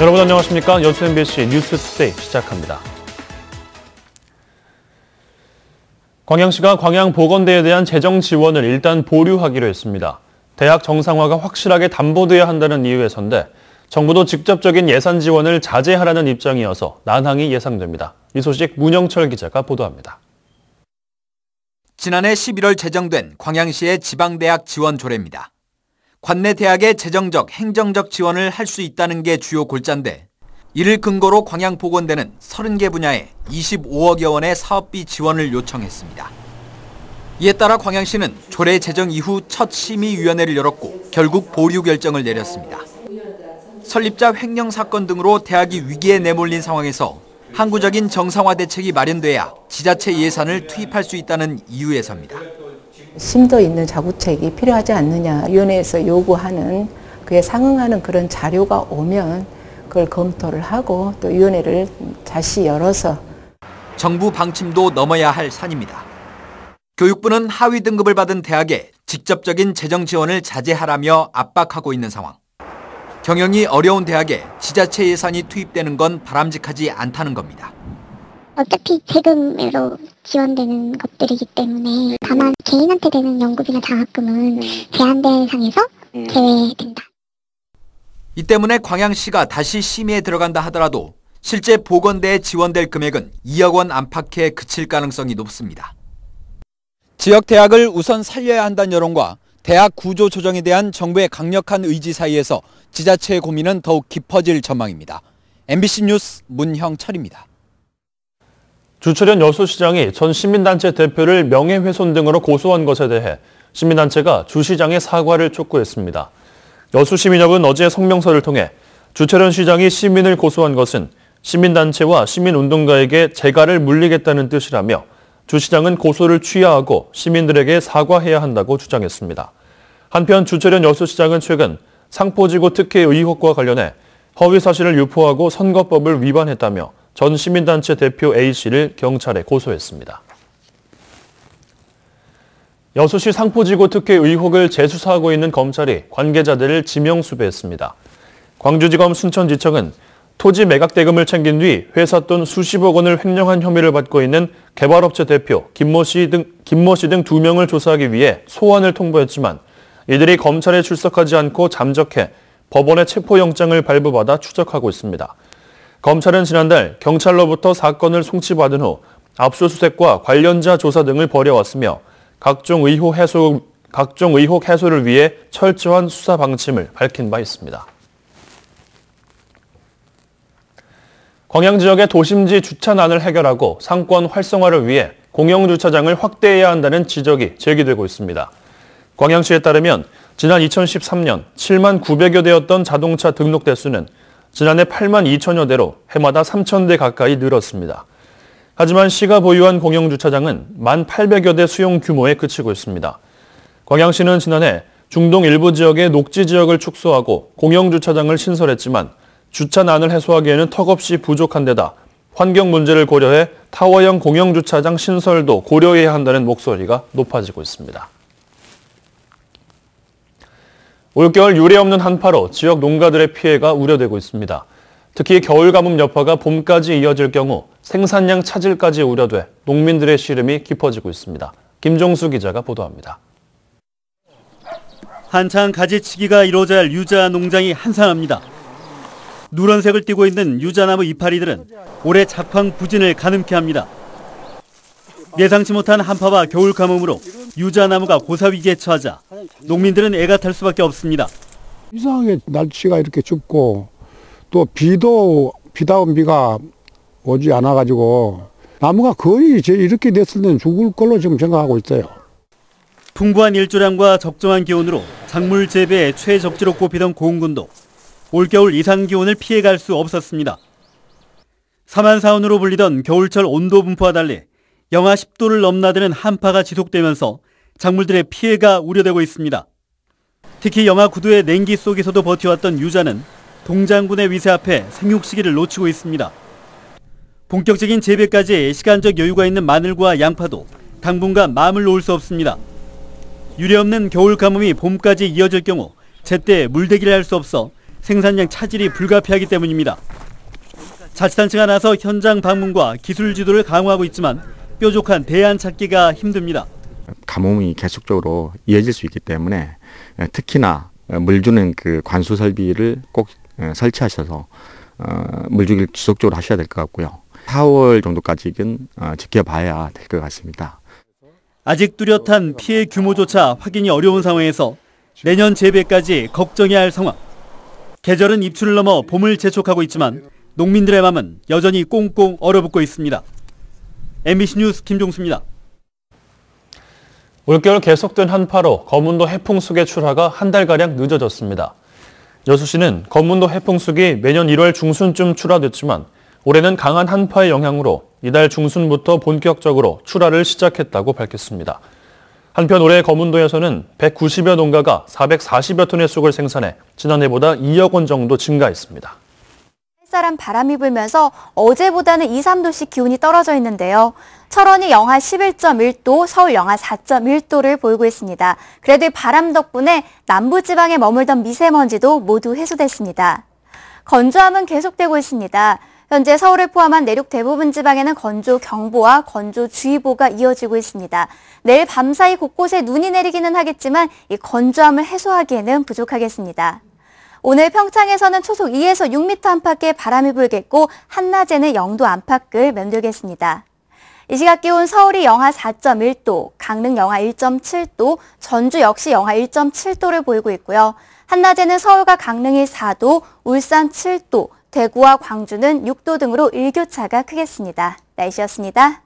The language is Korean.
여러분 안녕하십니까? 여수 MBC 뉴스투데이 시작합니다. 광양시가 광양보건대에 대한 재정 지원을 일단 보류하기로 했습니다. 대학 정상화가 확실하게 담보돼야 한다는 이유에서인데 정부도 직접적인 예산 지원을 자제하라는 입장이어서 난항이 예상됩니다. 이 소식 문영철 기자가 보도합니다. 지난해 11월 제정된 광양시의 지방대학 지원 조례입니다. 관내 대학의 재정적, 행정적 지원을 할 수 있다는 게 주요 골자인데 이를 근거로 광양보건대는 30개 분야에 25억여 원의 사업비 지원을 요청했습니다. 이에 따라 광양시는 조례 제정 이후 첫 심의위원회를 열었고 결국 보류 결정을 내렸습니다. 설립자 횡령 사건 등으로 대학이 위기에 내몰린 상황에서 항구적인 정상화 대책이 마련돼야 지자체 예산을 투입할 수 있다는 이유에서입니다. 심도 있는 자구책이 필요하지 않느냐, 위원회에서 요구하는 그에 상응하는 그런 자료가 오면 그걸 검토를 하고 또 위원회를 다시 열어서. 정부 방침도 넘어야 할 산입니다. 교육부는 하위 등급을 받은 대학에 직접적인 재정 지원을 자제하라며 압박하고 있는 상황. 경영이 어려운 대학에 지자체 예산이 투입되는 건 바람직하지 않다는 겁니다. 어차피 세금으로 지원되는 것들이기 때문에 다만 개인한테 되는 연구비나 장학금은 제한 대상에서 제외된다. 이 때문에 광양시가 다시 심의에 들어간다 하더라도 실제 보건대에 지원될 금액은 2억 원 안팎에 그칠 가능성이 높습니다. 지역 대학을 우선 살려야 한다는 여론과 대학 구조 조정에 대한 정부의 강력한 의지 사이에서 지자체의 고민은 더욱 깊어질 전망입니다. MBC 뉴스 문형철입니다. 주철현 여수시장이 전 시민단체 대표를 명예훼손 등으로 고소한 것에 대해 시민단체가 주 시장의 사과를 촉구했습니다. 여수시민협은 어제 성명서를 통해 주철현 시장이 시민을 고소한 것은 시민단체와 시민운동가에게 재갈을 물리겠다는 뜻이라며 주 시장은 고소를 취하하고 시민들에게 사과해야 한다고 주장했습니다. 한편 주철현 여수시장은 최근 상포지구 특혜 의혹과 관련해 허위 사실을 유포하고 선거법을 위반했다며 전 시민단체 대표 A씨를 경찰에 고소했습니다. 여수시 상포지구 특혜 의혹을 재수사하고 있는 검찰이 관계자들을 지명 수배했습니다. 광주지검 순천지청은 토지 매각 대금을 챙긴 뒤 회사 돈 수십억 원을 횡령한 혐의를 받고 있는 개발업체 대표 김모 씨 등 2명을 조사하기 위해 소환을 통보했지만 이들이 검찰에 출석하지 않고 잠적해 법원의 체포영장을 발부받아 추적하고 있습니다. 검찰은 지난달 경찰로부터 사건을 송치받은 후 압수수색과 관련자 조사 등을 벌여왔으며 각종 의혹 해소를 위해 철저한 수사 방침을 밝힌 바 있습니다. 광양 지역의 도심지 주차난을 해결하고 상권 활성화를 위해 공영주차장을 확대해야 한다는 지적이 제기되고 있습니다. 광양시에 따르면 지난 2013년 7만 900여 대였던 자동차 등록 대수는 지난해 8만 2천여 대로 해마다 3천 대 가까이 늘었습니다. 하지만 시가 보유한 공영주차장은 1만 800여 대 수용 규모에 그치고 있습니다. 광양시는 지난해 중동 일부 지역의 녹지 지역을 축소하고 공영주차장을 신설했지만 주차난을 해소하기에는 턱없이 부족한 데다 환경 문제를 고려해 타워형 공영주차장 신설도 고려해야 한다는 목소리가 높아지고 있습니다. 올겨울 유례없는 한파로 지역 농가들의 피해가 우려되고 있습니다. 특히 겨울 가뭄 여파가 봄까지 이어질 경우 생산량 차질까지 우려돼 농민들의 시름이 깊어지고 있습니다. 김종수 기자가 보도합니다. 한창 가지치기가 이루어져야 할 유자 농장이 한산합니다. 누런색을 띠고 있는 유자나무 이파리들은 올해 작황 부진을 가늠케 합니다. 예상치 못한 한파와 겨울 가뭄으로 유자나무가 고사위기에 처하자 농민들은 애가 탈 수밖에 없습니다. 이상하게 날씨가 이렇게 춥고 또 비다운 비가 오지 않아가지고 나무가 거의 이렇게 됐을 때는 죽을 걸로 지금 생각하고 있어요. 풍부한 일조량과 적정한 기온으로 작물 재배에 최적지로 꼽히던 고흥군도 올겨울 이상 기온을 피해갈 수 없었습니다. 사만사온으로 불리던 겨울철 온도 분포와 달리 영하 10도를 넘나드는 한파가 지속되면서 작물들의 피해가 우려되고 있습니다. 특히 영하 9도의 냉기 속에서도 버텨왔던 유자는 동장군의 위세 앞에 생육 시기를 놓치고 있습니다. 본격적인 재배까지 시간적 여유가 있는 마늘과 양파도 당분간 마음을 놓을 수 없습니다. 유례없는 겨울 가뭄이 봄까지 이어질 경우 제때 물대기를 할 수 없어 생산량 차질이 불가피하기 때문입니다. 자치단체가 나서 현장 방문과 기술 지도를 강화하고 있지만 뾰족한 대안 찾기가 힘듭니다. 가뭄이 계속적으로 이어질 수 있기 때문에 특히나 물 주는 그 관수 설비를 꼭 설치하셔서 물 주기를 지속적으로 하셔야 될 것 같고요. 4월 정도까지는 지켜봐야 될 것 같습니다. 아직 뚜렷한 피해 규모조차 확인이 어려운 상황에서 내년 재배까지 걱정해야 할 상황. 계절은 입추를 넘어 봄을 재촉하고 있지만 농민들의 마음은 여전히 꽁꽁 얼어붙고 있습니다. MBC 뉴스 김종수입니다. 올겨울 계속된 한파로 거문도 해풍쑥의 출하가 한 달가량 늦어졌습니다. 여수시는 거문도 해풍쑥이 매년 1월 중순쯤 출하됐지만 올해는 강한 한파의 영향으로 이달 중순부터 본격적으로 출하를 시작했다고 밝혔습니다. 한편 올해 거문도에서는 190여 농가가 440여 톤의 쑥을 생산해 지난해보다 2억 원 정도 증가했습니다. 쌀쌀한 바람이 불면서 어제보다는 2, 3도씩 기온이 떨어져 있는데요. 철원이 영하 11.1도, 서울 영하 4.1도를 보이고 있습니다. 그래도 이 바람 덕분에 남부지방에 머물던 미세먼지도 모두 해소됐습니다. 건조함은 계속되고 있습니다. 현재 서울을 포함한 내륙 대부분 지방에는 건조경보와 건조주의보가 이어지고 있습니다. 내일 밤사이 곳곳에 눈이 내리기는 하겠지만 이 건조함을 해소하기에는 부족하겠습니다. 오늘 평창에서는 초속 2에서 6m 안팎의 바람이 불겠고 한낮에는 0도 안팎을 맴돌겠습니다. 이 시각 기온 서울이 영하 4.1도, 강릉 영하 1.7도, 전주 역시 영하 1.7도를 보이고 있고요. 한낮에는 서울과 강릉이 4도, 울산 7도, 대구와 광주는 6도 등으로 일교차가 크겠습니다. 날씨였습니다.